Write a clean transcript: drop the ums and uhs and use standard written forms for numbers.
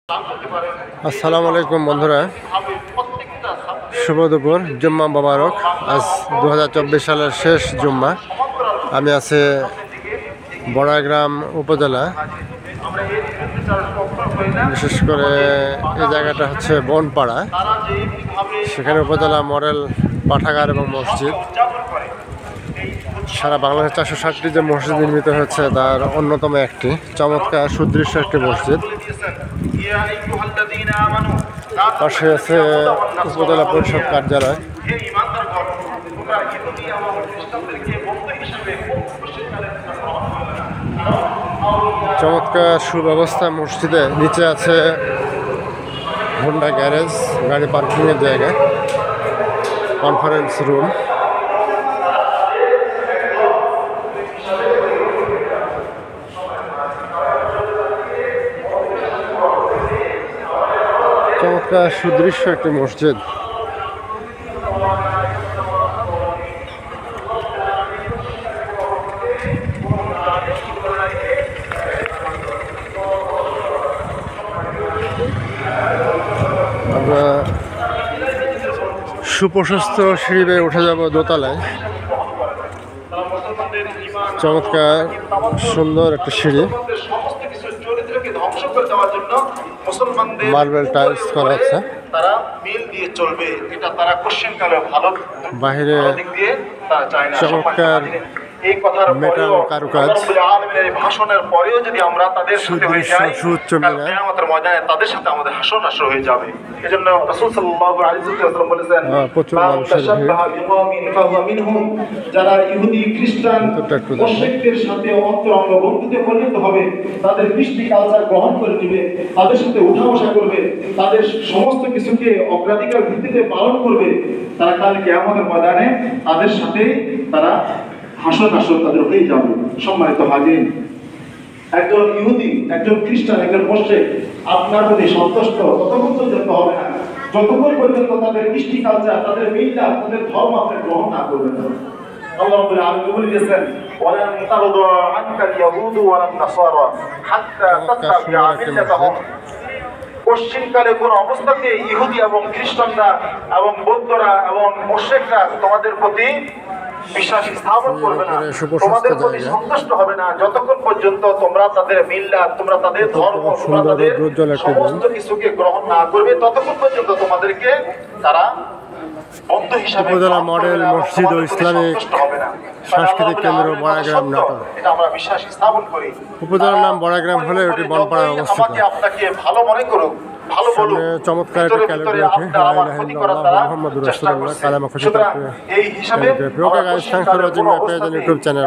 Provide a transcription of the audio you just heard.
আসসালামু আলাইকুম বন্ধুরা, শুভ দুপুর, জুম্মা মোবারক। আজ 2024 সালের শেষ জুম্মা। আমি আছি বড়াইগ্রাম উপজেলা, বিশেষ করে এই জায়গাটা হচ্ছে বনপাড়া। সেখানে উপজেলা মডেল পাঠাগার এবং মসজিদ। সারা বাংলাদেশে 460টি যে মসজিদ নির্মিত হয়েছে তার অন্যতম একটি চমৎকার সুদৃশ্য একটি মসজিদ। পাশে আছে উপজেলা পরিষদ কার্যালয়। চমৎকার সুব্যবস্থা মসজিদে। নিচে আছে হোন্ডা গ্যারেজ, গাড়ি পার্কিংয়ের জায়গা, কনফারেন্স রুম। চমৎকার সুদৃশ্য একটি মসজিদ। আমরা সুপ্রশস্ত সিঁড়ি বেয়ে উঠে যাব দোতলায়। চমৎকার সুন্দর একটা সিঁড়ি, মার্বেল টাইলস করা আছে। বাহিরে চমৎকার মেটাল কারুকাজ, ভাষণের পরেও যদি আমরা তাদের সুউচ্চ মিনার, তাদের সাথে আমাদের হাসর নাসর হয়ে যাবে। এজন্য রাসূল সাল্লাল্লাহু আলাইহি ওয়াসাল্লাম বলেছেন, প্রচুর মানুষের যারা ইহুদি খ্রিস্টান মুশরিকদের সাথে অন্তরঙ্গ বন্ধুত্বে পরিণত হবে, তাদের কৃষ্টি কালচার গ্রহণ করে নেবে, তাদের সাথে উঠা বসা করবে, তাদের সমস্ত কিছুকে অগ্রাধিকার ভিত্তিতে পালন করবে, তারা কাল কিয়ামতের ময়দানে তাদের সাথে তারা হাসর নাসর তাদের হয়ে যাবে। সম্মানিত হাজির, একজন ইহুদি, একজন খ্রিস্টান, একজন মুশরিক আপনার প্রতি সন্তুষ্ট ততক্ষণ পর্যন্ত হবে না যতক্ষণ পর্যন্ত তাদের কৃষ্টি কালচার, তাদের মিল্লাত, তাদের ধর্ম আপনি গ্রহণ না করবেন। আল্লাহ রাব্বুল আলামিন বলে দিয়েছেন, ওয়ালান তারদা আনকাল ইয়াহুদু ওয়ালান নাসারা হাত্তা তাত্তাবিআ মিল্লাতাহুম। পশ্চিমকালে কোন অবস্থাতে ইহুদি এবং খ্রিস্টানরা এবং বৌদ্ধরা এবং মুশরিকরা তোমাদের প্রতি বিশ্বাস স্থাপন করবে না, তোমাদের প্রতি সন্তুষ্ট হবে না যতক্ষণ পর্যন্ত তোমরা তাদের মিল্লাত, তোমরা তাদের ধর্ম, তোমরা তাদের সমস্ত কিছুকে গ্রহণ না করবে, ততক্ষণ পর্যন্ত তোমাদেরকে তারা বন্ধু হিসাবে। উপজেলা মডেল মসজিদ ও ইসলামিক সাংস্কৃতিক কেন্দ্র বড়াইগ্রাম নাটোর। এটা আমরা বিশ্বাস স্থাপন করি। উপজেলার নাম বড়াইগ্রাম হলে ওটি বনপাড়ায় অবস্থিত। আমাকে আপনাকে ভালো মনে করুক, ভালো বলুক, চমৎকার একটা ক্যালিগ্রাফি, লা ইলাহা ইল্লাল্লাহ মুহাম্মাদুর রাসূলুল্লাহ কালামা খুশি। এই হিসাবে প্রিয় guys, thanks for watching my page and YouTube channel.